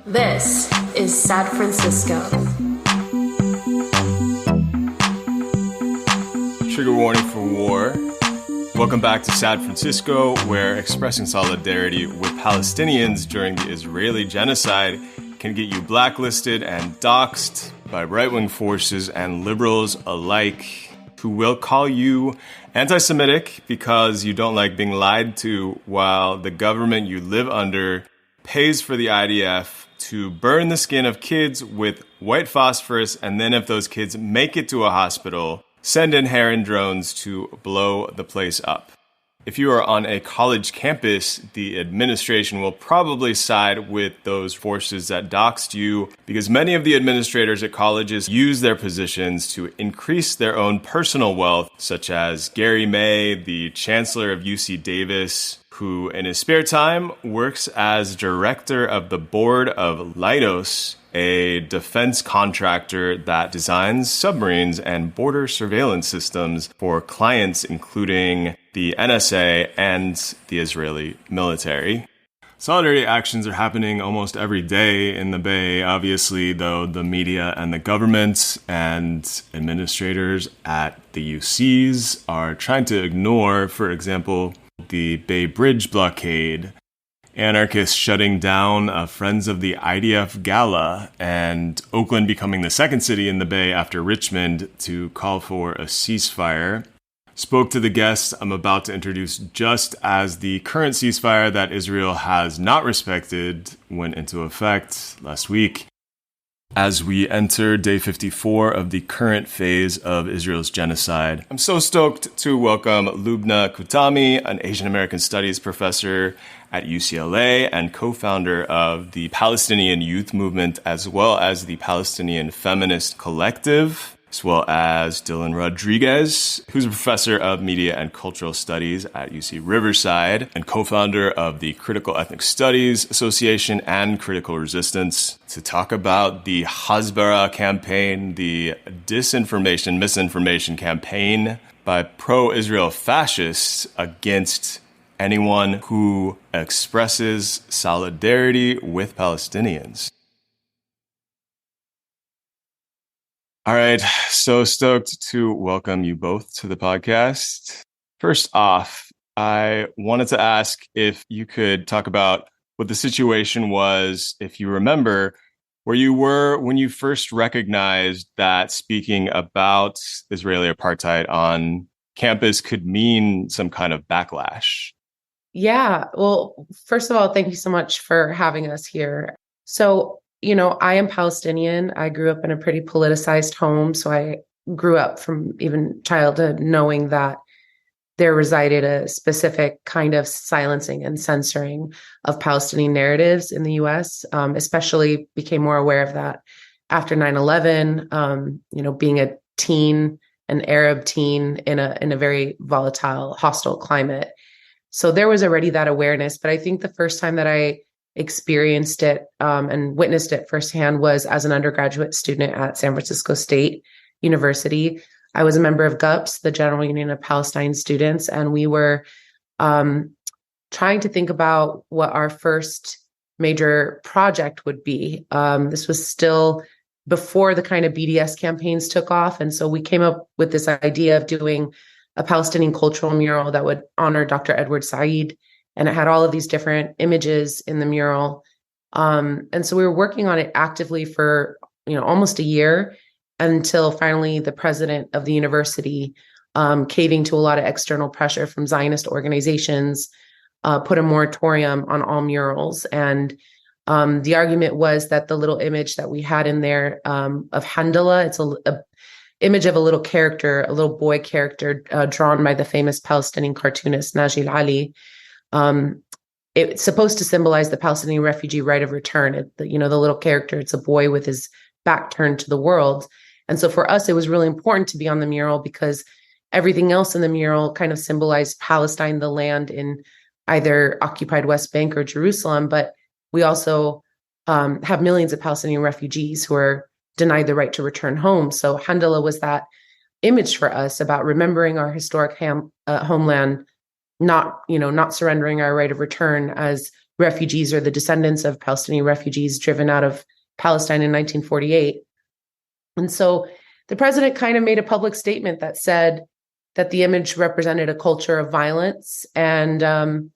This is San Francisco. Trigger warning for war. Welcome back to San Francisco, where expressing solidarity with Palestinians during the Israeli genocide can get you blacklisted and doxxed by right-wing forces and liberals alike, who will call you anti-Semitic because you don't like being lied to while the government you live under pays for the IDF to burn the skin of kids with white phosphorus, and then if those kids make it to a hospital, send in Heron drones to blow the place up. If you are on a college campus, the administration will probably side with those forces that doxed you, because many of the administrators at colleges use their positions to increase their own personal wealth, such as Gary May, the chancellor of UC Davis, who in his spare time works as director of the board of Leidos, a defense contractor that designs submarines and border surveillance systems for clients including the NSA and the Israeli military. Solidarity actions are happening almost every day in the Bay, obviously, though the media and the government and administrators at the UCs are trying to ignore, for example, the Bay Bridge blockade, anarchists shutting down a Friends of the IDF gala, and Oakland becoming the second city in the Bay after Richmond to call for a ceasefire. Spoke to the guests I'm about to introduce just as the current ceasefire that Israel has not respected went into effect last week, as we enter day 54 of the current phase of Israel's genocide. I'm so stoked to welcome Loubna Qutami, an Asian American Studies professor at UCLA and co-founder of the Palestinian Youth Movement, as well as the Palestinian Feminist Collective, as well as Dylan Rodriguez, who's a professor of media and cultural studies at UC Riverside and co-founder of the Critical Ethnic Studies Association and Critical Resistance, to talk about the Hasbara campaign, the misinformation campaign by pro-Israel fascists against anyone who expresses solidarity with Palestinians. All right, so stoked to welcome you both to the podcast. First off, I wanted to ask if you could talk about what the situation was, if you remember, where you were when you first recognized that speaking about Israeli apartheid on campus could mean some kind of backlash. Yeah, well, first of all, thank you so much for having us here. So, I am Palestinian. I grew up in a pretty politicized home. So I grew up from even childhood knowing that there resided a specific kind of silencing and censoring of Palestinian narratives in the US, especially became more aware of that after 9/11, being a teen, an Arab teen in a very volatile, hostile climate. So there was already that awareness. But I think the first time that I experienced it and witnessed it firsthand was as an undergraduate student at San Francisco State University. I was a member of GUPS, the General Union of Palestine Students, and we were trying to think about what our first major project would be. This was still before the kind of BDS campaigns took off. And so we came up with this idea of doing a Palestinian cultural mural that would honor Dr. Edward Said. And it had all of these different images in the mural. And so we were working on it actively for, almost a year until finally the president of the university, caving to a lot of external pressure from Zionist organizations, put a moratorium on all murals. And the argument was that the little image that we had in there of Handala, it's a image of a little character, a little boy character drawn by the famous Palestinian cartoonist Najil Ali. It's supposed to symbolize the Palestinian refugee right of return. The little character, it's a boy with his back turned to the world. And so for us, it was really important to be on the mural because everything else in the mural kind of symbolized Palestine, the land in either occupied West Bank or Jerusalem. But we also have millions of Palestinian refugees who are denied the right to return home. So Handala was that image for us about remembering our historic homeland, not surrendering our right of return as refugees or the descendants of Palestinian refugees driven out of Palestine in 1948. And so the president kind of made a public statement that said that the image represented a culture of violence. And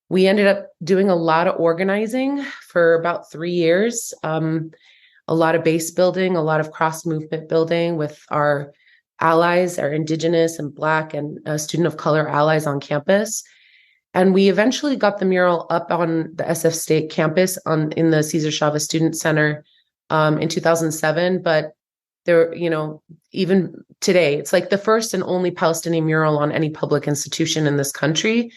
we ended up doing a lot of organizing for about 3 years, a lot of base building, a lot of cross-movement building with our allies, our Indigenous and Black and student of color allies on campus. And we eventually got the mural up on the SF State campus in the Cesar Chavez Student Center in 2007. But there, even today, it's like the first and only Palestinian mural on any public institution in this country.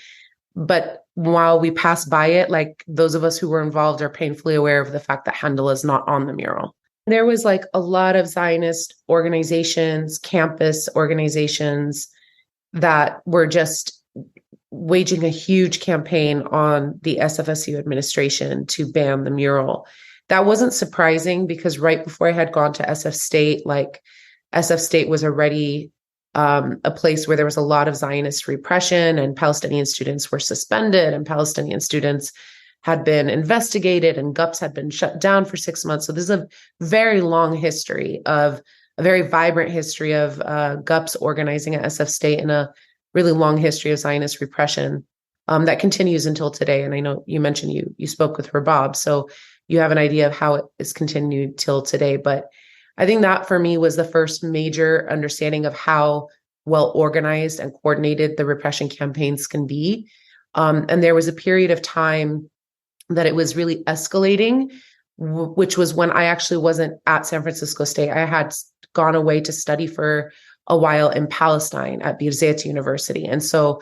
But while we pass by it, like those of us who were involved are painfully aware of the fact that Handel is not on the mural. There was like a lot of Zionist organizations, campus organizations that were just waging a huge campaign on the SFSU administration to ban the mural. That wasn't surprising because right before I had gone to SF State, like SF State was already a place where there was a lot of Zionist repression and Palestinian students were suspended and Palestinian students had been investigated and GUPS had been shut down for 6 months. So this is a very long history of a very vibrant history of GUPS organizing at SF State and a really long history of Zionist repression that continues until today. And I know you mentioned you spoke with Rabab, so you have an idea of how it is continued till today. But I think that for me was the first major understanding of how well organized and coordinated the repression campaigns can be. And there was a period of time that it was really escalating, which was when I actually wasn't at San Francisco State. I had gone away to study for a while in Palestine at Birzeit University. And so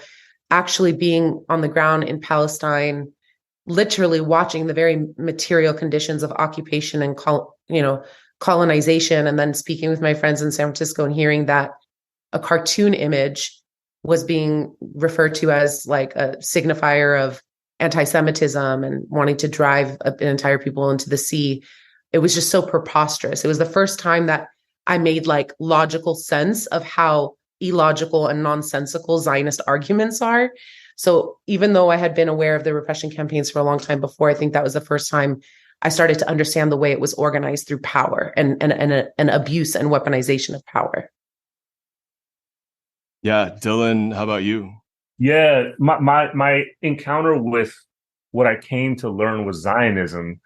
actually being on the ground in Palestine, literally watching the very material conditions of occupation and colonization, and then speaking with my friends in San Francisco and hearing that a cartoon image was being referred to as like a signifier of anti-Semitism and wanting to drive an entire people into the sea. It was just so preposterous. It was the first time that I made like logical sense of how illogical and nonsensical Zionist arguments are. So even though I had been aware of the repression campaigns for a long time before, I think that was the first time I started to understand the way it was organized through power and abuse and weaponization of power. Yeah, Dylan, how about you? Yeah, my encounter with what I came to learn was Zionism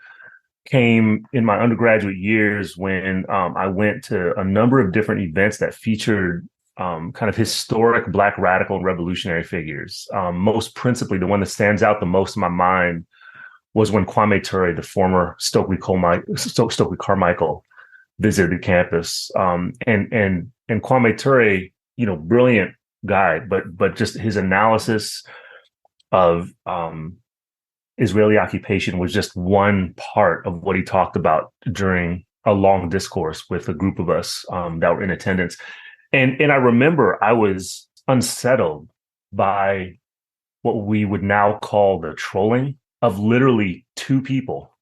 came in my undergraduate years when I went to a number of different events that featured kind of historic Black radical and revolutionary figures. Most principally, the one that stands out the most in my mind was when Kwame Ture, the former Stokely Carmichael, visited campus. And Kwame Ture, brilliant guy, but just his analysis of Israeli occupation was just one part of what he talked about during a long discourse with a group of us that were in attendance. And I remember I was unsettled by what we would now call the trolling of literally two people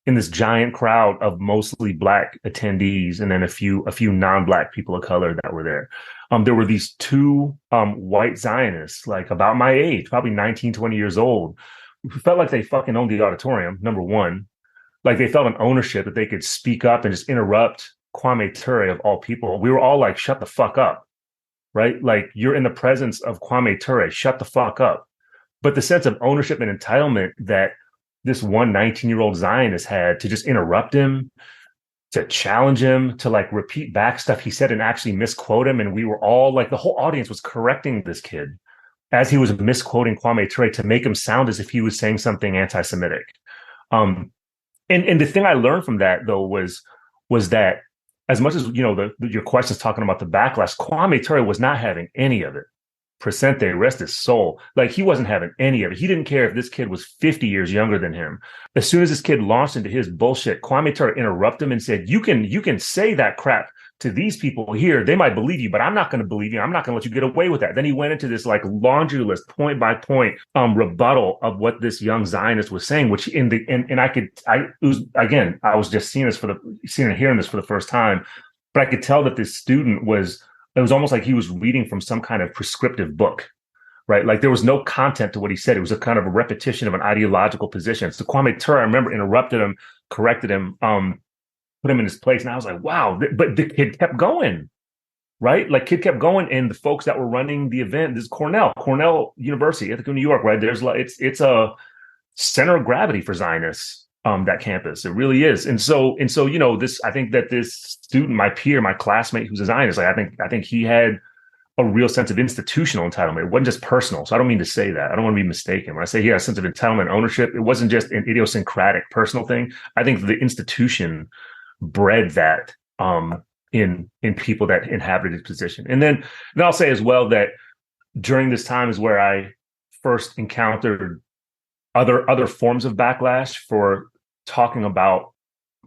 in this giant crowd of mostly Black attendees and then a few non-Black people of color that were there. There were these two white Zionists, like about my age, probably 19, 20 years old, who felt like they fucking owned the auditorium, number one. Like they felt an ownership that they could speak up and just interrupt Kwame Ture of all people. We were all like, shut the fuck up, right? Like you're in the presence of Kwame Ture, shut the fuck up. But the sense of ownership and entitlement that this one 19-year-old Zionist had to just interrupt him, to challenge him, to like repeat back stuff he said and actually misquote him. And we were all like, the whole audience was correcting this kid as he was misquoting Kwame Ture to make him sound as if he was saying something anti-Semitic. And the thing I learned from that though was that as much as, your question's talking about the backlash, Kwame Ture was not having any of it. Presente, rest his soul. Like he wasn't having any of it. He didn't care if this kid was 50 years younger than him. As soon as this kid launched into his bullshit, Kwame Ture interrupted him and said, you can say that crap to these people here. They might believe you, but I'm not going to believe you. I'm not going to let you get away with that. Then he went into this like laundry list, point by point rebuttal of what this young Zionist was saying, which I was just seeing and hearing this for the first time, but I could tell that this student it was almost like he was reading from some kind of prescriptive book. right? Like there was no content to what he said. It was a kind of a repetition of an ideological position. So Kwame Ture, I remember, interrupted him, corrected him, put him in his place. And I was like, wow, but the kid kept going, right? Like kid kept going. And the folks that were running the event, this is Cornell University, Ithaca, New York, right? There's like, it's a center of gravity for Zionists, that campus. It really is. And so, this, I think that this student, my peer, my classmate who's a Zionist, like, I think he had a real sense of institutional entitlement. It wasn't just personal. So I don't mean to say that. I don't want to be mistaken. When I say he had a sense of entitlement, ownership, it wasn't just an idiosyncratic personal thing. I think the institution bred that in people that inhabited his position. And then I'll say as well that during this time is where I first encountered other forms of backlash for talking about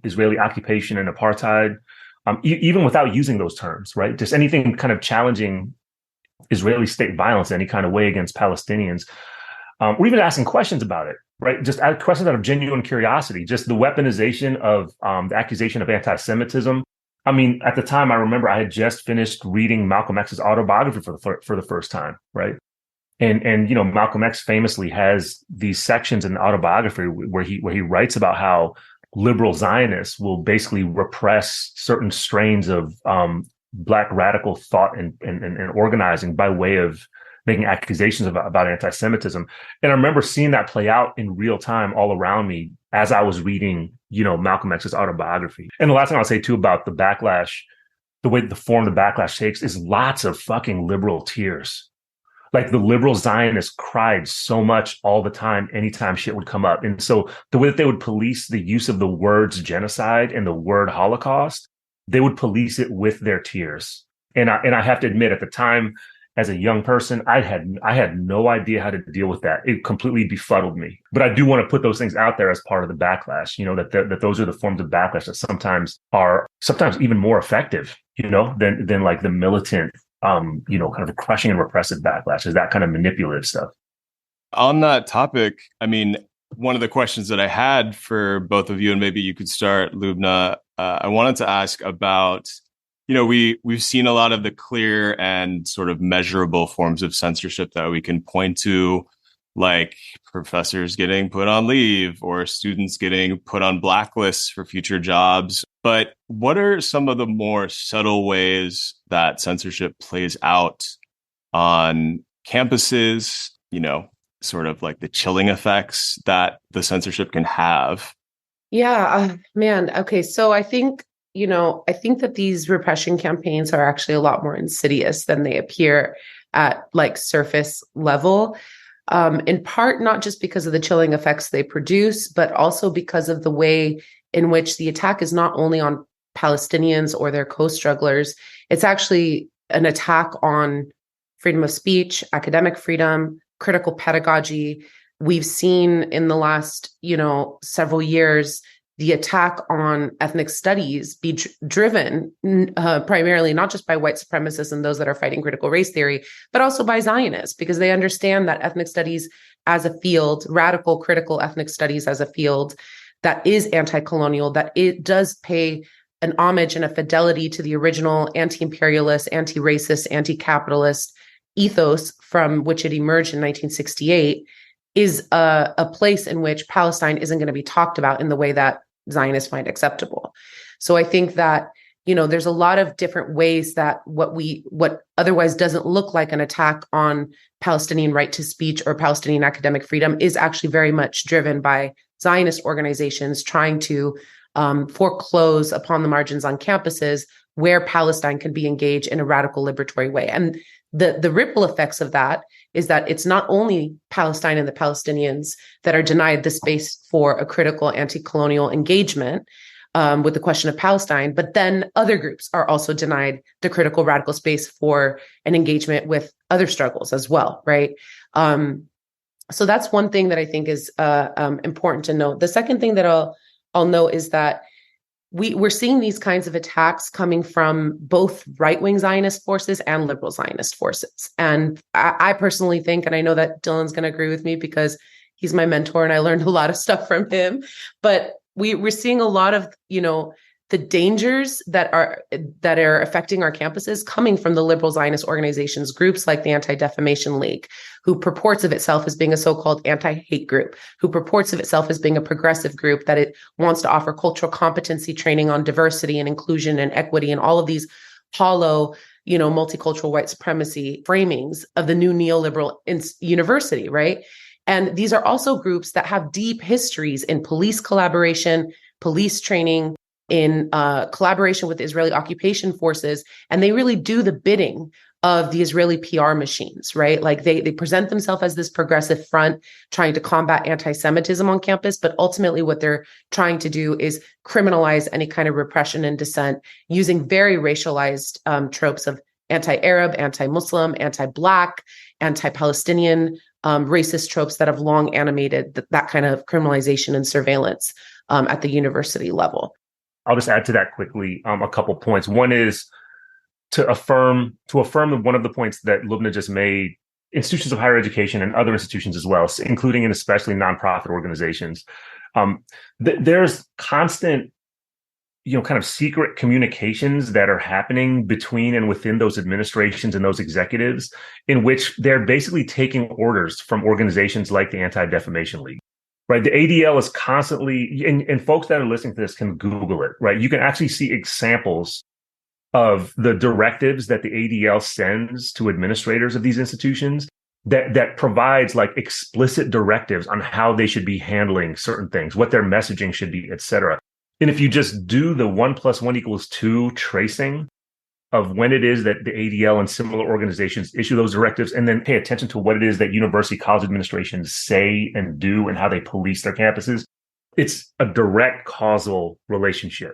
Israeli occupation and apartheid, even without using those terms, right? Just anything kind of challenging Israeli state violence in any kind of way against Palestinians, or even asking questions about it, right? Just questions out of genuine curiosity, just the weaponization of the accusation of anti-Semitism. I mean, at the time, I remember I had just finished reading Malcolm X's autobiography for the first time, right? And Malcolm X famously has these sections in the autobiography where he writes about how liberal Zionists will basically repress certain strains of Black radical thought and organizing by way of making accusations about anti-Semitism. And I remember seeing that play out in real time all around me as I was reading, Malcolm X's autobiography. And the last thing I'll say too about the backlash, the way the form the backlash takes is lots of fucking liberal tears. Like the liberal Zionists cried so much all the time, anytime shit would come up. And so the way that they would police the use of the words genocide and the word Holocaust, they would police it with their tears. And I have to admit, at the time, as a young person, I had no idea how to deal with that. It completely befuddled me. But I do want to put those things out there as part of the backlash, that those are the forms of backlash that sometimes even more effective, than like the militant, kind of crushing and repressive backlash, is that kind of manipulative stuff. On that topic, I mean, one of the questions that I had for both of you, and maybe you could start, Loubna, I wanted to ask about, we've seen a lot of the clear and sort of measurable forms of censorship that we can point to, like professors getting put on leave or students getting put on blacklists for future jobs. But what are some of the more subtle ways that censorship plays out on campuses, sort of like the chilling effects that the censorship can have? Yeah, man. Okay. So I think that these repression campaigns are actually a lot more insidious than they appear at like surface level. In part, not just because of the chilling effects they produce, but also because of the way in which the attack is not only on Palestinians or their co-strugglers, it's actually an attack on freedom of speech, academic freedom, critical pedagogy. We've seen in the last, several years, the attack on ethnic studies be driven primarily not just by white supremacists and those that are fighting critical race theory, but also by Zionists, because they understand that ethnic studies as a field, radical critical ethnic studies as a field that is anti-colonial, that it does pay an homage and a fidelity to the original anti-imperialist, anti-racist, anti-capitalist ethos from which it emerged in 1968, is a place in which Palestine isn't going to be talked about in the way that Zionists find acceptable. So I think that, there's a lot of different ways that what otherwise doesn't look like an attack on Palestinian right to speech or Palestinian academic freedom is actually very much driven by Zionist organizations trying to foreclose upon the margins on campuses where Palestine can be engaged in a radical liberatory way. And the ripple effects of that is that it's not only Palestine and the Palestinians that are denied the space for a critical anti-colonial engagement with the question of Palestine, but then other groups are also denied the critical radical space for an engagement with other struggles as well, right? So that's one thing that I think is important to note. The second thing that I'll note is that we're seeing these kinds of attacks coming from both right-wing Zionist forces and liberal Zionist forces. And I personally think, and I know that Dylan's going to agree with me because he's my mentor and I learned a lot of stuff from him, but we're seeing a lot of, the dangers that are affecting our campuses coming from the liberal Zionist organizations, groups like the Anti-Defamation League, who purports of itself as being a so-called anti-hate group, who purports of itself as being a progressive group, that it wants to offer cultural competency training on diversity and inclusion and equity and all of these hollow, multicultural white supremacy framings of the new neoliberal university, right? And these are also groups that have deep histories in police collaboration, police training, in collaboration with Israeli occupation forces, and they really do the bidding of the Israeli PR machines, right? Like they present themselves as this progressive front trying to combat anti-Semitism on campus, but ultimately what they're trying to do is criminalize any kind of repression and dissent using very racialized tropes of anti-Arab, anti-Muslim, anti-Black, anti-Palestinian, racist tropes that have long animated that kind of criminalization and surveillance at the university level. I'll just add to that quickly a couple points. One is to affirm one of the points that Loubna just made. Institutions of higher education and other institutions as well, including and especially nonprofit organizations, there's constant, kind of secret communications that are happening between and within those administrations and those executives, in which they're basically taking orders from organizations like the Anti-Defamation League. Right. The ADL is constantly, and folks that are listening to this can Google it, right? You can actually see examples of the directives that the ADL sends to administrators of these institutions that provides like explicit directives on how they should be handling certain things, what their messaging should be, et cetera. And if you just do the 1 + 1 = 2 tracing of when it is that the ADL and similar organizations issue those directives, and then pay attention to what it is that university college administrations say and do and how they police their campuses, it's a direct causal relationship.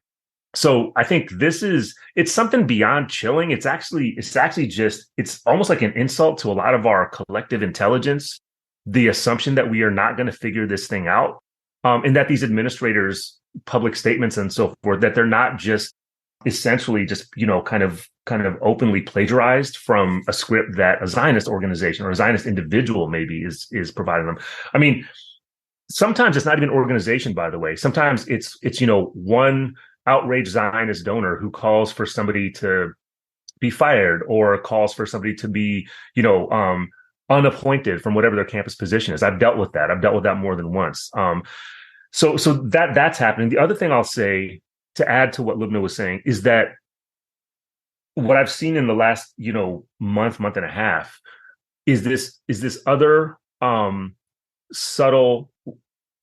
So I think it's something beyond chilling. It's almost like an insult to a lot of our collective intelligence, the assumption that we are not going to figure this thing out, and that these administrators' public statements and so forth, that they're not just essentially just, kind of openly plagiarized from a script that a Zionist organization or a Zionist individual maybe is providing them. I mean, sometimes it's not even organization, by the way. Sometimes it's one outraged Zionist donor who calls for somebody to be fired or calls for somebody to be, unappointed from whatever their campus position is. I've dealt with that. I've dealt with that more than once. So that's happening. The other thing I'll say, to add to what Loubna was saying, is that what I've seen in the last, month and a half is this other subtle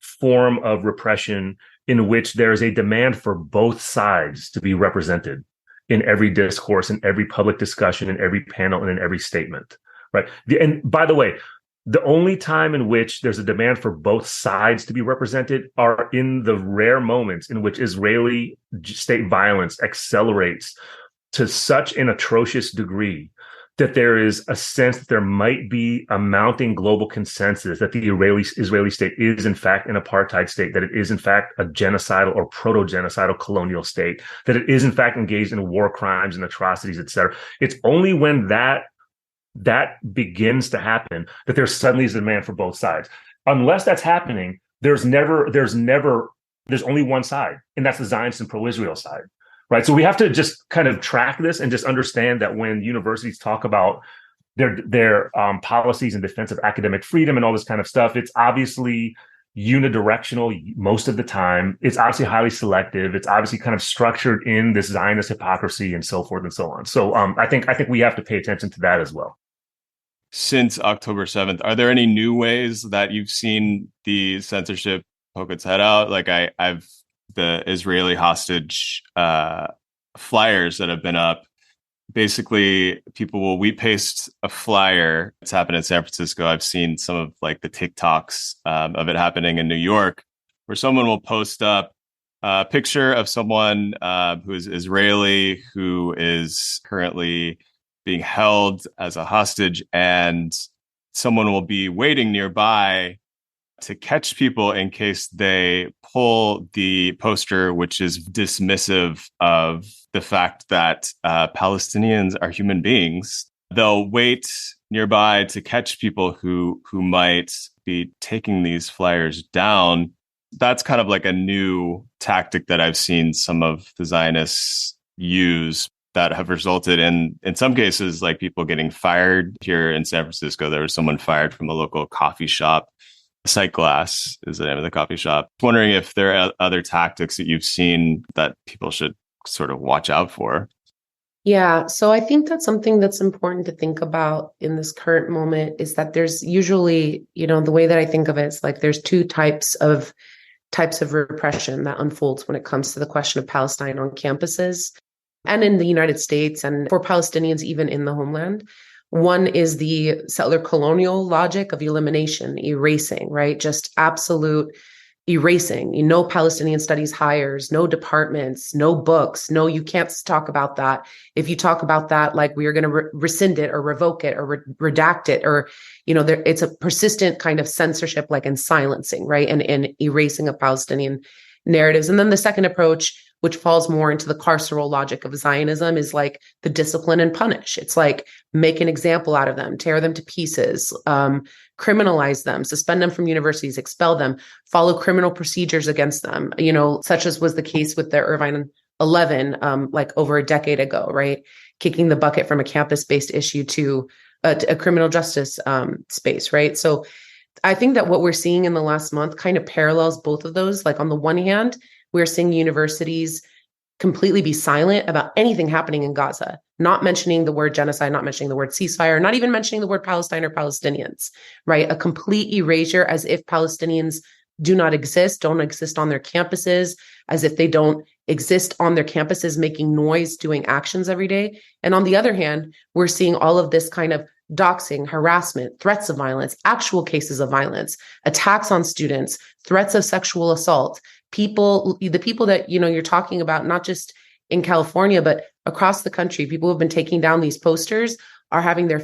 form of repression in which there is a demand for both sides to be represented in every discourse, in every public discussion, in every panel, and in every statement, right? And by the way, the only time in which there's a demand for both sides to be represented are in the rare moments in which Israeli state violence accelerates to such an atrocious degree that there is a sense that there might be a mounting global consensus that the Israeli state is in fact an apartheid state, that it is in fact a genocidal or proto-genocidal colonial state, that it is in fact engaged in war crimes and atrocities, etc. It's only when that begins to happen that there's suddenly a demand for both sides. Unless that's happening, there's only one side, and that's the Zionist and pro-Israel side, right? So we have to just kind of track this and just understand that when universities talk about their policies in defense of academic freedom and all this kind of stuff, it's obviously unidirectional most of the time. It's obviously highly selective. It's obviously kind of structured in this Zionist hypocrisy and so forth and so on. So I think we have to pay attention to that as well. Since October 7th, are there any new ways that you've seen the censorship poke its head out? Like I've the Israeli hostage flyers that have been up. Basically, people will wheat paste a flyer. It's happened in San Francisco. I've seen some of like the TikToks of it happening in New York, where someone will post up a picture of someone who is Israeli, who is currently being held as a hostage, and someone will be waiting nearby to catch people in case they pull the poster, which is dismissive of the fact that Palestinians are human beings. They'll wait nearby to catch people who might be taking these flyers down. that's kind of like a new tactic that I've seen some of the Zionists use that have resulted in some cases, like people getting fired. Here in San Francisco, there was someone fired from a local coffee shop. Sight Glass is the name of the coffee shop. Wondering if there are other tactics that you've seen that people should sort of watch out for. Yeah, so I think that's something that's important to think about in this current moment is that there's usually, the way that I think of it is like there's two types of repression that unfolds when it comes to the question of Palestine on campuses and in the United States and for Palestinians even in the homeland. One is the settler colonial logic of elimination, erasing, right? Just absolute erasing. No Palestinian studies hires, no departments, no books. No, you can't talk about that. If you talk about that, like we are going to rescind it or revoke it or redact it, or, it's a persistent kind of censorship, like in silencing, right? And erasing of Palestinian narratives. And then the second approach, which falls more into the carceral logic of Zionism, is like the discipline and punish. It's like make an example out of them, tear them to pieces, criminalize them, suspend them from universities, expel them, follow criminal procedures against them, such as was the case with the Irvine 11, like over a decade ago, right? Kicking the bucket from a campus-based issue to a criminal justice space, right? So I think that what we're seeing in the last month kind of parallels both of those. Like on the one hand, we're seeing universities completely be silent about anything happening in Gaza, not mentioning the word genocide, not mentioning the word ceasefire, not even mentioning the word Palestine or Palestinians, right? A complete erasure as if Palestinians don't exist on their campuses, as if they don't exist on their campuses making noise, doing actions every day. And on the other hand, we're seeing all of this kind of doxing, harassment, threats of violence, actual cases of violence, attacks on students, threats of sexual assault. The people that, you're talking about, not just in California, but across the country, people who have been taking down these posters are having their,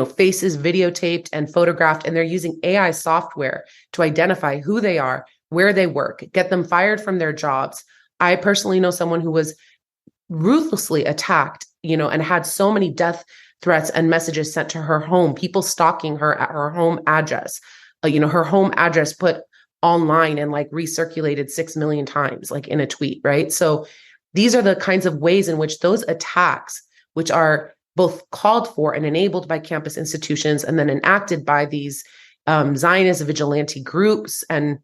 faces videotaped and photographed, and they're using AI software to identify who they are, where they work, get them fired from their jobs. I personally know someone who was ruthlessly attacked, and had so many death threats and messages sent to her home, people stalking her at her home address, her home address put online and like recirculated 6 million times, like in a tweet, right? So these are the kinds of ways in which those attacks, which are both called for and enabled by campus institutions and then enacted by these Zionist vigilante groups and,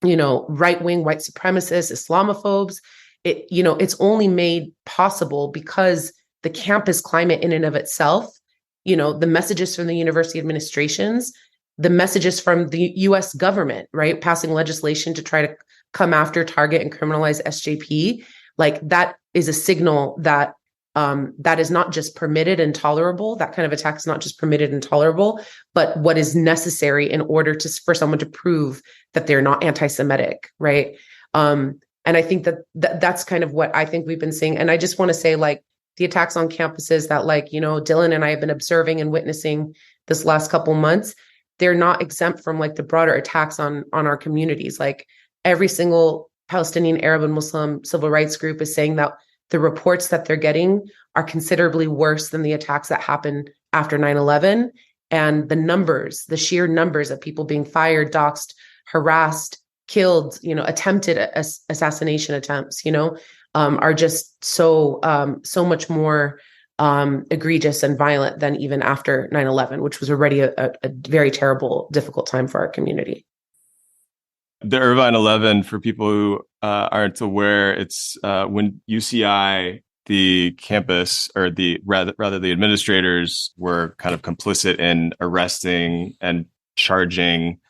right-wing white supremacists, Islamophobes, it's only made possible because the campus climate in and of itself, the messages from the university administrations, the messages from the US government, right? Passing legislation to try to come after, target, and criminalize SJP. Like that is a signal that that is not just permitted and tolerable. That kind of attack is not just permitted and tolerable, but what is necessary in order for someone to prove that they're not anti-Semitic, right? And I think that's kind of what I think we've been seeing. And I just want to say, like, the attacks on campuses that, like, Dylan and I have been observing and witnessing this last couple months, they're not exempt from like the broader attacks on our communities. Like every single Palestinian, Arab, and Muslim civil rights group is saying that the reports that they're getting are considerably worse than the attacks that happened after 9/11. And the sheer numbers of people being fired, doxxed, harassed, killed, attempted assassination attempts, are just so much more egregious and violent than even after 9/11, which was already a very terrible, difficult time for our community. The Irvine 11, for people who aren't aware, it's when UCI, the campus, or rather the administrators were kind of complicit in arresting and charging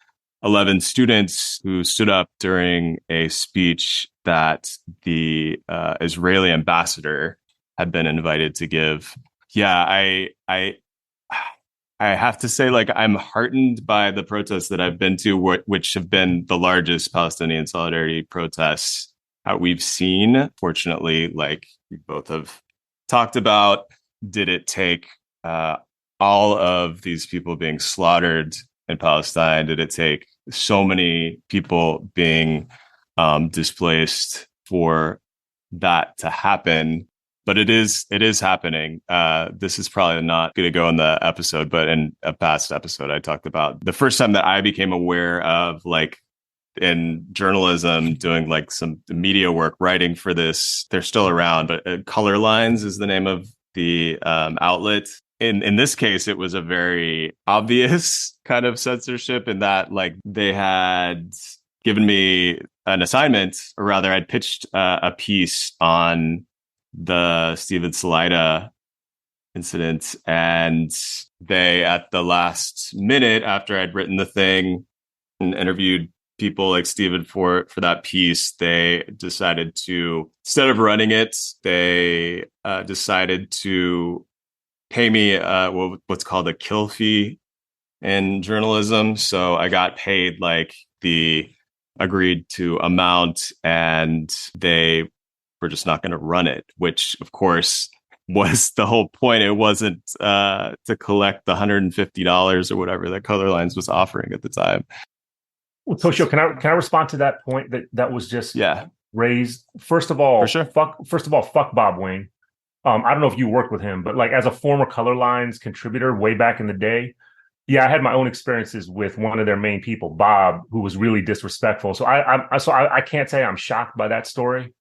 11 students who stood up during a speech that the Israeli ambassador had been invited to give. Yeah, I have to say, like, I'm heartened by the protests that I've been to, which have been the largest Palestinian solidarity protests we've seen. Fortunately, like we both have talked about, did it take all of these people being slaughtered in Palestine? Did it take so many people being displaced for that to happen? But it is happening. This is probably not going to go in the episode, but in a past episode, I talked about the first time that I became aware of like in journalism, doing like some media work, writing for this. They're still around, but Color Lines is the name of the outlet. In this case, it was a very obvious kind of censorship in that, like, they had given me an assignment, or rather, I'd pitched a piece on the Steven Salaita incident, and they, at the last minute, after I'd written the thing and interviewed people like Steven for that piece, they decided to, instead of running it, they decided to pay me what's called a kill fee in journalism. So I got paid like the agreed to amount, and they were just not going to run it, which of course was the whole point. It wasn't to collect the $150 or whatever that Color Lines was offering at the time. Well, Toshio, can I respond to that point that was just raised? First of all, for sure. Fuck Bob Wayne. I don't know if you worked with him, but like, as a former Color Lines contributor way back in the day, yeah, I had my own experiences with one of their main people, Bob, who was really disrespectful. So I can't say I'm shocked by that story.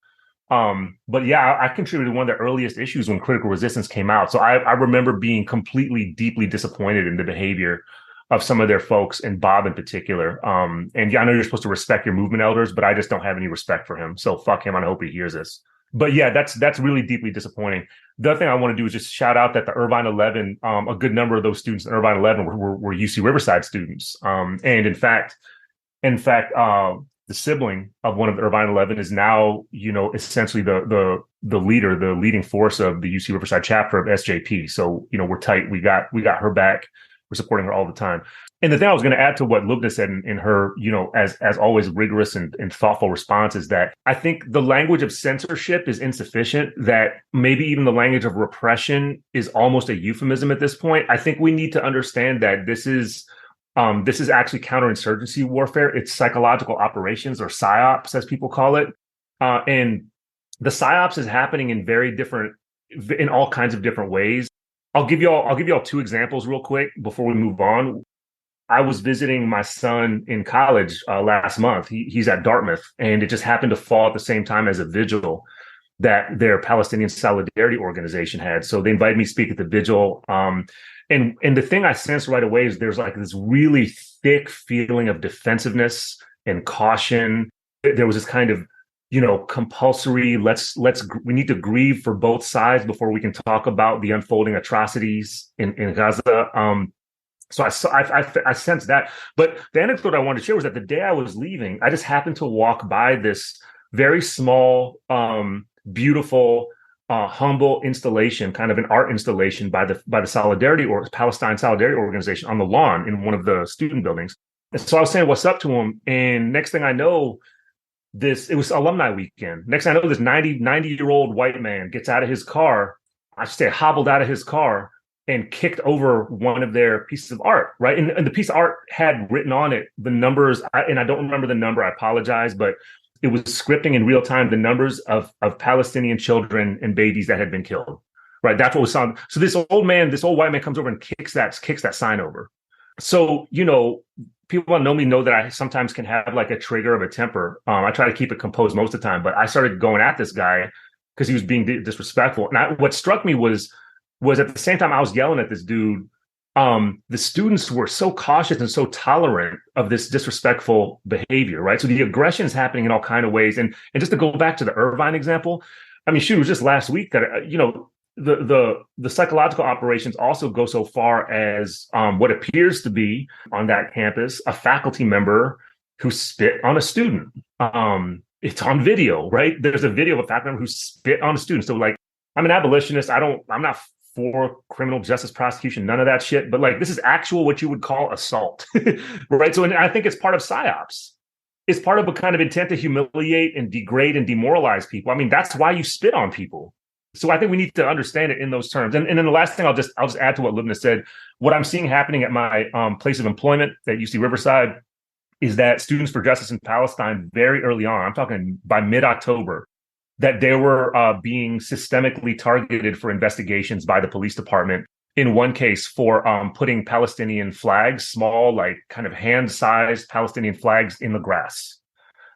But yeah, I contributed to one of the earliest issues when Critical Resistance came out. So I remember being completely, deeply disappointed in the behavior of some of their folks, and Bob in particular. And yeah, I know you're supposed to respect your movement elders, but I just don't have any respect for him. So fuck him. I hope he hears this. But yeah, that's really deeply disappointing. The other thing I want to do is just shout out that the Irvine 11, a good number of those students in Irvine 11 were UC Riverside students. And in fact, the sibling of one of the Irvine 11 is now, essentially the leader, the leading force of the UC Riverside chapter of SJP. So, we're tight. We got her back. We're supporting her all the time. And the thing I was going to add to what Loubna said in her, as always, rigorous and thoughtful response, is that I think the language of censorship is insufficient, that maybe even the language of repression is almost a euphemism at this point. I think we need to understand that this is actually counterinsurgency warfare. It's psychological operations, or PSYOPs, as people call it. And the PSYOPs is happening in all kinds of different ways. I'll give y'all two examples real quick before we move on. I was visiting my son in college last month. He's at Dartmouth, and it just happened to fall at the same time as a vigil that their Palestinian Solidarity organization had. So they invited me to speak at the vigil. And the thing I sensed right away is there's like this really thick feeling of defensiveness and caution. There was this kind of, compulsory, we need to grieve for both sides before we can talk about the unfolding atrocities in Gaza. So I sensed that. But the anecdote I wanted to share was that the day I was leaving, I just happened to walk by this very small, beautiful, humble installation, kind of an art installation by the Solidarity or Palestine Solidarity Organization on the lawn in one of the student buildings. And so I was saying what's up to him, and next thing I know, it was alumni weekend. Next thing I know, this 90-year-old white man gets out of his car. I should say hobbled out of his car and kicked over one of their pieces of art, right? And the piece of art had written on it the numbers, and I don't remember the number, I apologize, but it was scripting in real time the numbers of Palestinian children and babies that had been killed, right? That's what was on. So this old white man comes over and kicks that sign over. So, people that know me know that I sometimes can have like a trigger of a temper. I try to keep it composed most of the time, but I started going at this guy because he was being disrespectful. And what struck me was at the same time I was yelling at this dude, the students were so cautious and so tolerant of this disrespectful behavior, right? So the aggression is happening in all kinds of ways. And just to go back to the Irvine example, I mean, it was just last week that, the psychological operations also go so far as what appears to be on that campus a faculty member who spit on a student. It's on video, right? There's a video of a faculty member who spit on a student. So like, I'm an abolitionist. I'm not for criminal justice prosecution, none of that shit. But like, this is actual what you would call assault, right? So, and I think it's part of PSYOPs. It's part of a kind of intent to humiliate and degrade and demoralize people. I mean, that's why you spit on people. So I think we need to understand it in those terms. And then the last thing I'll just add to what Loubna said. What I'm seeing happening at my place of employment at UC Riverside is that Students for Justice in Palestine, very early on, I'm talking by mid-October, that they were being systemically targeted for investigations by the police department. In one case, for putting Palestinian flags, small, like kind of hand-sized Palestinian flags, in the grass.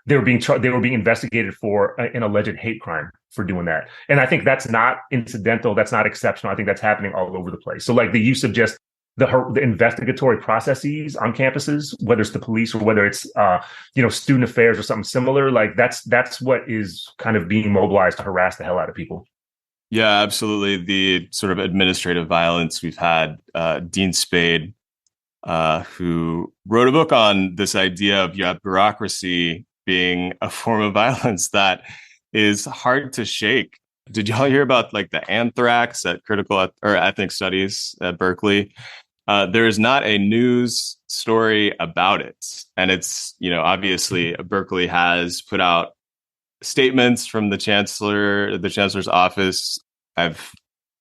they were being investigated for an alleged hate crime for doing that. And I think that's not incidental. That's not exceptional. I think that's happening all over the place. So like the use of just the investigatory processes on campuses, whether it's the police or whether it's student affairs or something similar, like that's what is kind of being mobilized to harass the hell out of people. Yeah, absolutely. The sort of administrative violence we've had, Dean Spade, who wrote a book on this idea of bureaucracy being a form of violence that is hard to shake. Did y'all hear about like the anthrax at critical or ethnic studies at Berkeley? There is not a news story about it. And it's, obviously Berkeley has put out statements from the chancellor's office. I've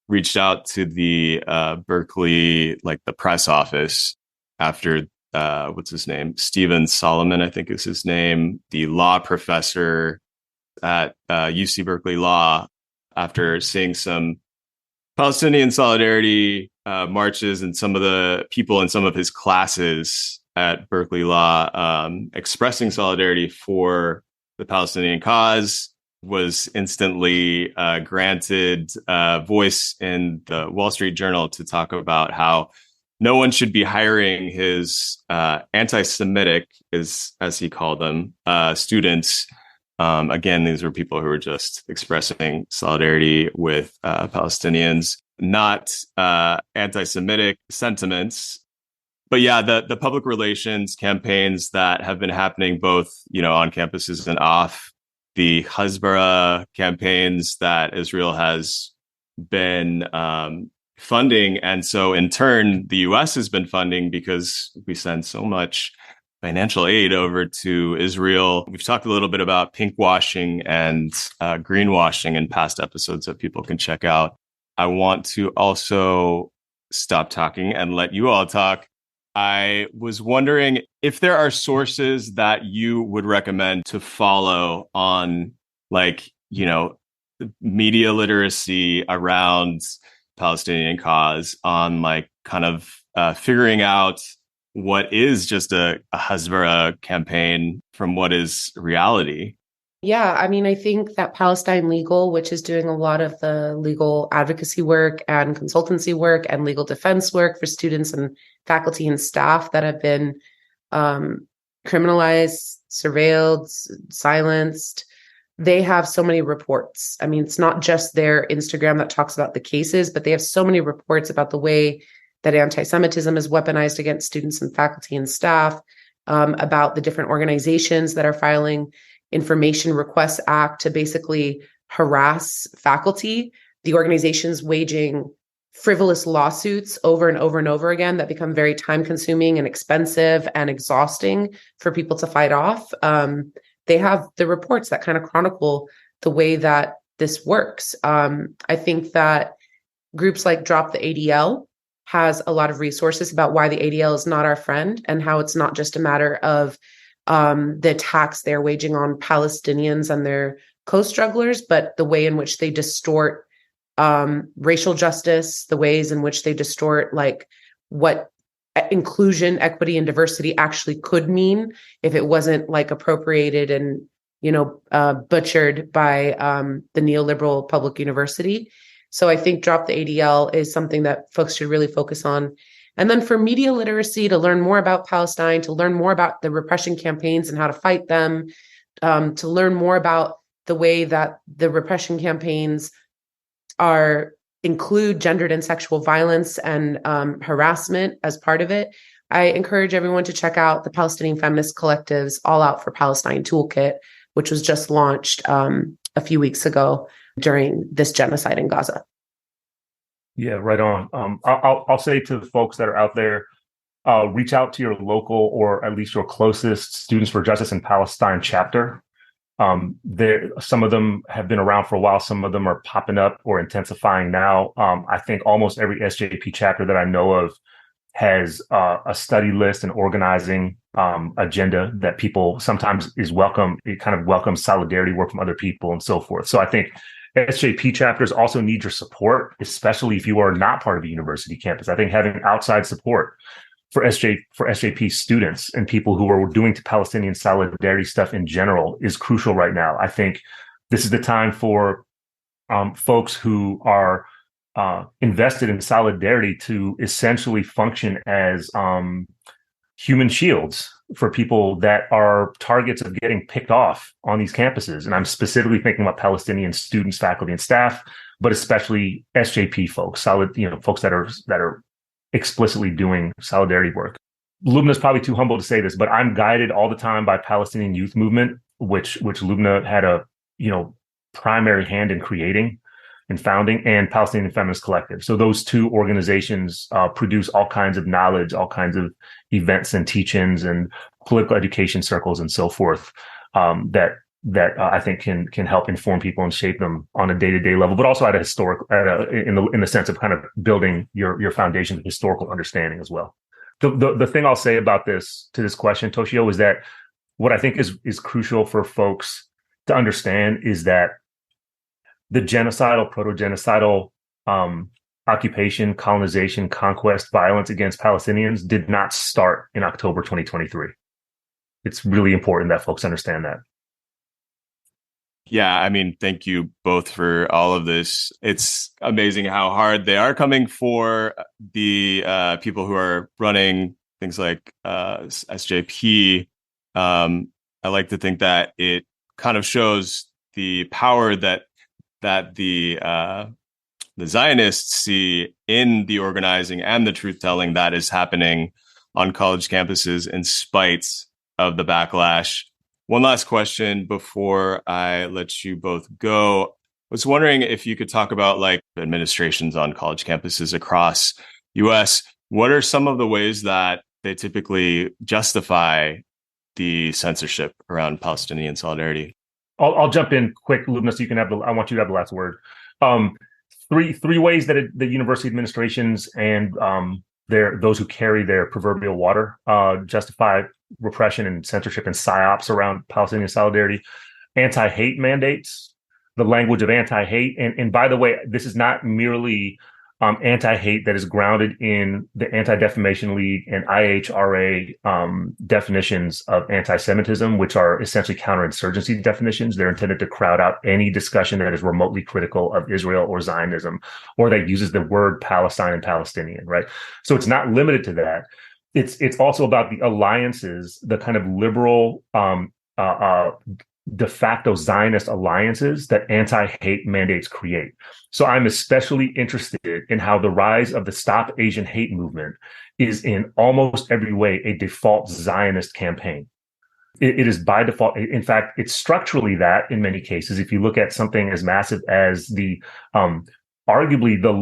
reached out to the Berkeley, like the press office after, what's his name? Stephen Solomon, I think is his name, the law professor at UC Berkeley Law, after seeing some Palestinian solidarity marches and some of the people in some of his classes at Berkeley Law expressing solidarity for the Palestinian cause, was instantly granted voice in the Wall Street Journal to talk about how no one should be hiring his anti-Semitic, as he called them, students. Again, these were people who were just expressing solidarity with Palestinians, not anti-Semitic sentiments. But yeah, the public relations campaigns that have been happening both, on campuses and off, the Hasbara campaigns that Israel has been funding. And so in turn, the US has been funding because we send so much financial aid over to Israel. We've talked a little bit about pinkwashing and greenwashing in past episodes that people can check out. I want to also stop talking and let you all talk. I was wondering if there are sources that you would recommend to follow on, like, media literacy around Palestinian cause, on like kind of figuring out what is just a Hasbara campaign from what is reality. Yeah, I mean, I think that Palestine Legal, which is doing a lot of the legal advocacy work and consultancy work and legal defense work for students and faculty and staff that have been criminalized, surveilled, silenced, they have so many reports. I mean, it's not just their Instagram that talks about the cases, but they have so many reports about the way that anti-Semitism is weaponized against students and faculty and staff, about the different organizations that are filing Information Requests Act to basically harass faculty, the organizations waging frivolous lawsuits over and over and over again that become very time consuming and expensive and exhausting for people to fight off. They have the reports that kind of chronicle the way that this works. I think that groups like Drop the ADL has a lot of resources about why the ADL is not our friend and how it's not just a matter of the attacks they're waging on Palestinians and their co-strugglers, but the way in which they distort racial justice, the ways in which they distort like what inclusion, equity, and diversity actually could mean if it wasn't like appropriated and butchered by the neoliberal public university. So I think Drop the ADL is something that folks should really focus on. And then for media literacy, to learn more about Palestine, to learn more about the repression campaigns and how to fight them, to learn more about the way that the repression campaigns include gendered and sexual violence and harassment as part of it. I encourage everyone to check out the Palestinian Feminist Collective's All Out for Palestine Toolkit, which was just launched a few weeks ago during this genocide in Gaza. Yeah, right on. I'll say to the folks that are out there, reach out to your local or at least your closest Students for Justice in Palestine chapter. Some of them have been around for a while. Some of them are popping up or intensifying now. I think almost every SJP chapter that I know of has a study list and organizing agenda that people sometimes is welcome. It kind of welcomes solidarity work from other people and so forth. So I think SJP chapters also need your support, especially if you are not part of a university campus. I think having outside support for SJP students and people who are doing to Palestinian solidarity stuff in general is crucial right now. I think this is the time for folks who are invested in solidarity to essentially function as human shields for people that are targets of getting picked off on these campuses. And I'm specifically thinking about Palestinian students, faculty, and staff, but especially SJP folks, folks that are explicitly doing solidarity work. Loubna's probably too humble to say this, but I'm guided all the time by Palestinian Youth Movement, which Loubna had a primary hand in creating and founding, and Palestinian Feminist Collective. So those two organizations produce all kinds of knowledge, all kinds of events and teach-ins and political education circles and so forth that I think can help inform people and shape them on a day-to-day level, but also in the sense of kind of building your foundation of historical understanding as well. The thing I'll say about this question, Toshio, is that what I think is crucial for folks to understand is that the genocidal, proto-genocidal occupation, colonization, conquest, violence against Palestinians did not start in October 2023. It's really important that folks understand that. Yeah, I mean, thank you both for all of this. It's amazing how hard they are coming for the people who are running things like SJP. I like to think that it kind of shows the power that the Zionists see in the organizing and the truth-telling that is happening on college campuses in spite of the backlash. One last question before I let you both go. I was wondering if you could talk about like administrations on college campuses across US. What are some of the ways that they typically justify the censorship around Palestinian solidarity? I'll jump in quick, Loubna, so you can I want you to have the last word. Three ways that the university administrations and those who carry their proverbial water justify repression and censorship and psyops around Palestinian solidarity. Anti-hate mandates, the language of anti-hate. And by the way, this is not merely anti-hate that is grounded in the Anti-Defamation League and IHRA definitions of anti-Semitism, which are essentially counterinsurgency definitions. They're intended to crowd out any discussion that is remotely critical of Israel or Zionism, or that uses the word Palestine and Palestinian, right? So it's not limited to that. It's also about the alliances, the kind of liberal de facto Zionist alliances that anti-hate mandates create. So I'm especially interested in how the rise of the Stop Asian Hate movement is in almost every way a default Zionist campaign. It is by default. In fact, it's structurally that in many cases. If you look at something as massive as the arguably the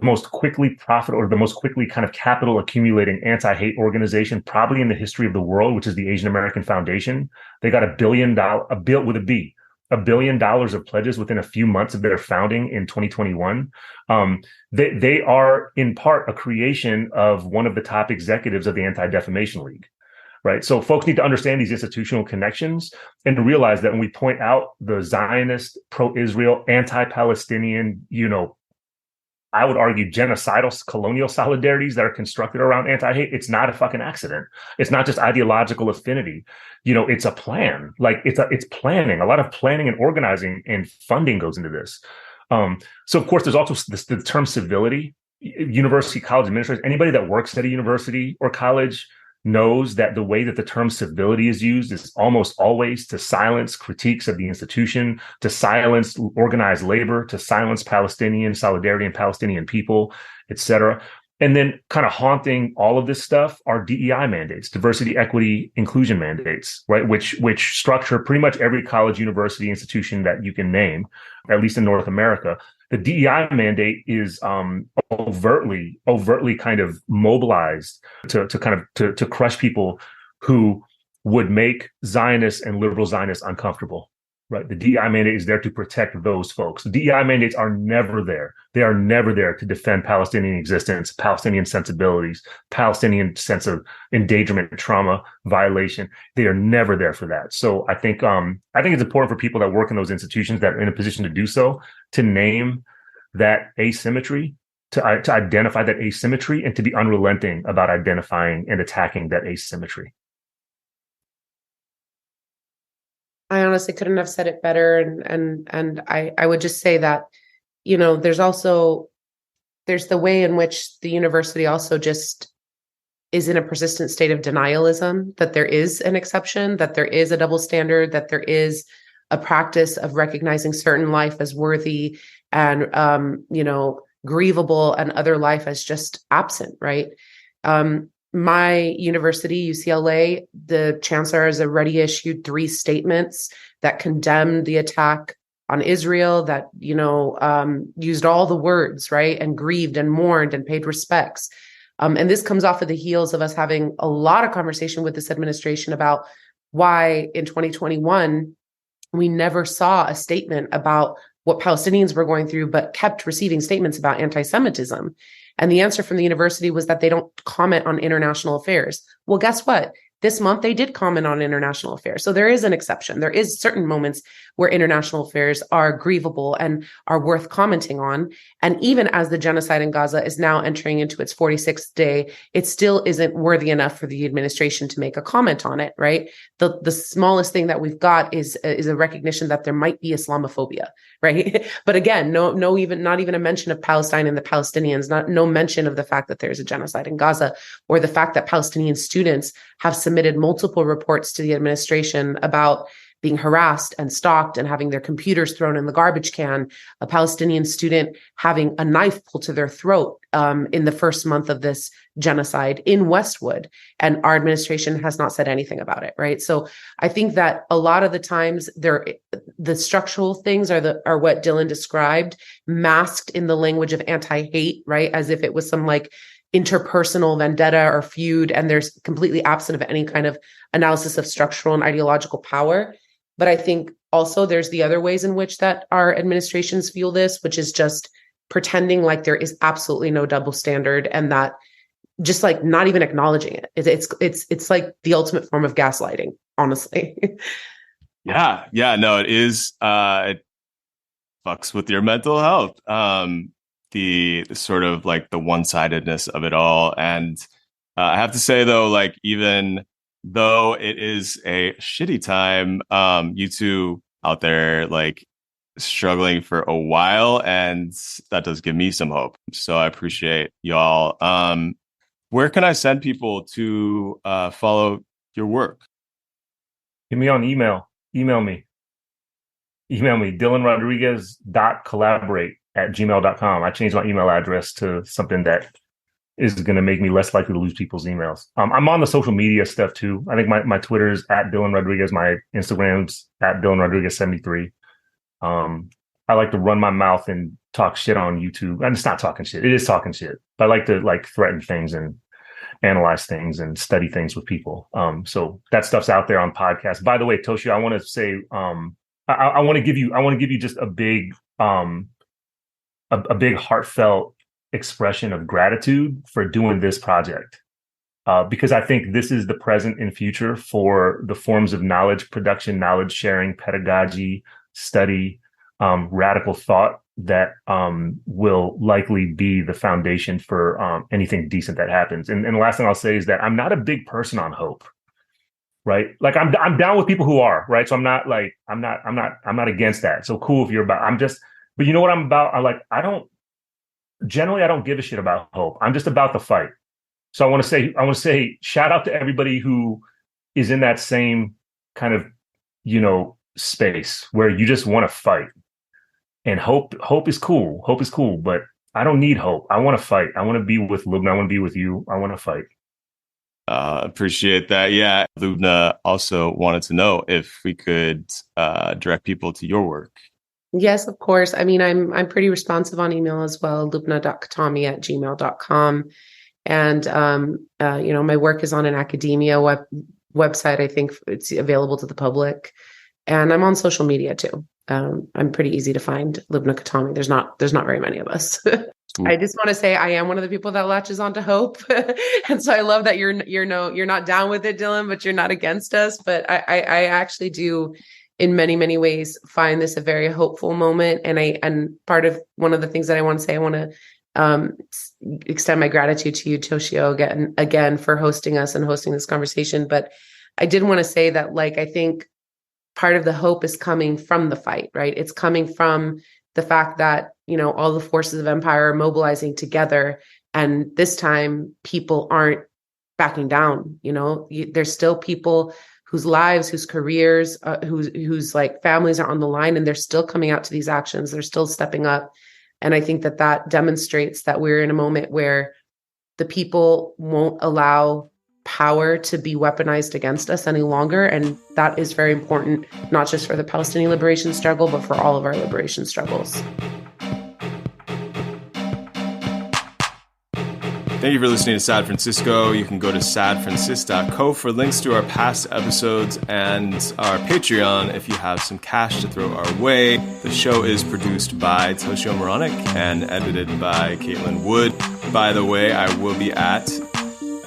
most quickly profitable or the most quickly kind of capital accumulating anti-hate organization probably in the history of the world, which is the Asian American Foundation. They got $1 billion of pledges within a few months of their founding in 2021. They are in part a creation of one of the top executives of the Anti-Defamation League. Right. So folks need to understand these institutional connections and to realize that when we point out the Zionist, pro-Israel, anti-Palestinian, I would argue genocidal colonial solidarities that are constructed around anti-hate, it's not a fucking accident. It's not just ideological affinity. It's a plan. Like it's planning. A lot of planning and organizing and funding goes into this. So of course, there's also the term civility. University, college administrators, anybody that works at a university or college knows that the way that the term civility is used is almost always to silence critiques of the institution, to silence organized labor, to silence Palestinian solidarity and Palestinian people, et cetera. And then kind of haunting all of this stuff are DEI mandates, diversity, equity, inclusion mandates, right? Which structure pretty much every college, university, institution that you can name, at least in North America. The DEI mandate is overtly kind of mobilized to crush people who would make Zionists and liberal Zionists uncomfortable. Right. The DEI mandate is there to protect those folks. The DEI mandates are never there. They are never there to defend Palestinian existence, Palestinian sensibilities, Palestinian sense of endangerment, trauma, violation. They are never there for that. So I think it's important for people that work in those institutions that are in a position to do so to name that asymmetry, to identify that asymmetry and to be unrelenting about identifying and attacking that asymmetry. I honestly couldn't have said it better. And I would just say that, you know, there's the way in which the university also just is in a persistent state of denialism, that there is an exception, that there is a double standard, that there is a practice of recognizing certain life as worthy and, you know, grievable, and other life as just absent, right? My university, UCLA, the chancellor has already issued 3 statements that condemned the attack on Israel, that, you know, used all the words, right, and grieved and mourned and paid respects. And this comes off of the heels of us having a lot of conversation with this administration about why in 2021 we never saw a statement about what Palestinians were going through, but kept receiving statements about anti-Semitism. And the answer from the university was that they don't comment on international affairs. Well, guess what? This month, they did comment on international affairs. So there is an exception. There is certain moments where international affairs are grievable and are worth commenting on. And even as the genocide in Gaza is now entering into its 46th day, it still isn't worthy enough for the administration to make a comment on it, right? The smallest thing that we've got is a recognition that there might be Islamophobia, right? But again, not even a mention of Palestine and the Palestinians, no mention of the fact that there's a genocide in Gaza, or the fact that Palestinian students have submitted multiple reports to the administration about being harassed and stalked and having their computers thrown in the garbage can, a Palestinian student having a knife pulled to their throat in the first month of this genocide in Westwood. And our administration has not said anything about it, right? So I think that a lot of the times the structural things are what Dylan described, masked in the language of anti-hate, right? As if it was some like interpersonal vendetta or feud, and there's completely absent of any kind of analysis of structural and ideological power. But I think also there's the other ways in which that our administrations feel this, which is just pretending like there is absolutely no double standard, and that just like not even acknowledging it. It's like the ultimate form of gaslighting, honestly. Yeah. No, it is. It fucks with your mental health. The sort of like the one-sidedness of it all. And I have to say, though, like, even though it is a shitty time, you two out there like struggling for a while, and that does give me some hope. So I appreciate y'all. Where can I send people to follow your work? Hit me on email. Email me, dylanrodriguez.collaborate@gmail.com. I changed my email address to something that is going to make me less likely to lose people's emails. I'm on the social media stuff too. I think my Twitter is @DylanRodriguez. My Instagram's @DylanRodriguez73. I like to run my mouth and talk shit on YouTube. And it's not talking shit. It is talking shit. But I like to like threaten things and analyze things and study things with people. So that stuff's out there on podcasts. By the way, Toshio, I want to say, I want to give you just a big heartfelt expression of gratitude for doing this project, because I think this is the present and future for the forms of knowledge production, knowledge sharing, pedagogy, study, radical thought that will likely be the foundation for anything decent that happens. And the last thing I'll say is that I'm not a big person on hope, right? Like I'm down with people who are, right? So I'm not against that. So cool if you're about. But you know what I'm about? I don't give a shit about hope. I'm just about the fight. So I want to say shout out to everybody who is in that same kind of, space where you just want to fight. And hope is cool. Hope is cool, but I don't need hope. I want to fight. I want to be with Loubna. I want to be with you. I want to fight. Appreciate that. Yeah. Loubna also wanted to know if we could direct people to your work. Yes, of course. I mean, I'm pretty responsive on email as well, loubna.qutami@gmail.com. And, my work is on an academia website. I think it's available to the public. And I'm on social media too. I'm pretty easy to find. Loubna Qutami. There's not very many of us. I just want to say I am one of the people that latches onto hope. And so I love that you're not down with it, Dylan, but you're not against us. But I actually do, in many, many ways, find this a very hopeful moment. And part of one of the things that I want to say, I want to extend my gratitude to you, Toshio, again for hosting us and hosting this conversation. But I did want to say that, like, I think part of the hope is coming from the fight, right? It's coming from the fact that, all the forces of empire are mobilizing together. And this time people aren't backing down. There's still people whose lives, whose careers, whose like families are on the line, and they're still coming out to these actions. They're still stepping up. And I think that demonstrates that we're in a moment where the people won't allow power to be weaponized against us any longer. And that is very important, not just for the Palestinian liberation struggle, but for all of our liberation struggles. Thank you for listening to Sad Francisco. You can go to sadfrancis.co for links to our past episodes and our Patreon if you have some cash to throw our way. The show is produced by Toshio Moronic and edited by Caitlin Wood. By the way, I will be at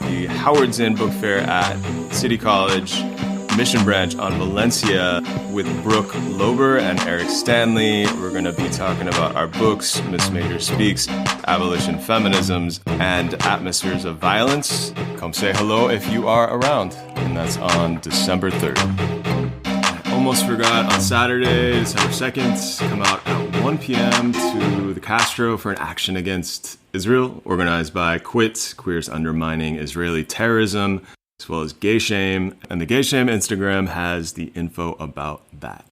the Howard Zinn Book Fair at City College Mission Branch on Valencia with Brooke Lober and Eric Stanley. We're going to be talking about our books, Miss Major Speaks, Abolition Feminisms, and Atmospheres of Violence. Come say hello if you are around. And that's on December 3rd. I almost forgot, on Saturday, December 2nd, come out at 1 p.m. to the Castro for an action against Israel, organized by Quit, Queers Undermining Israeli Terrorism, as well as Gay Shame. And the Gay Shame Instagram has the info about that.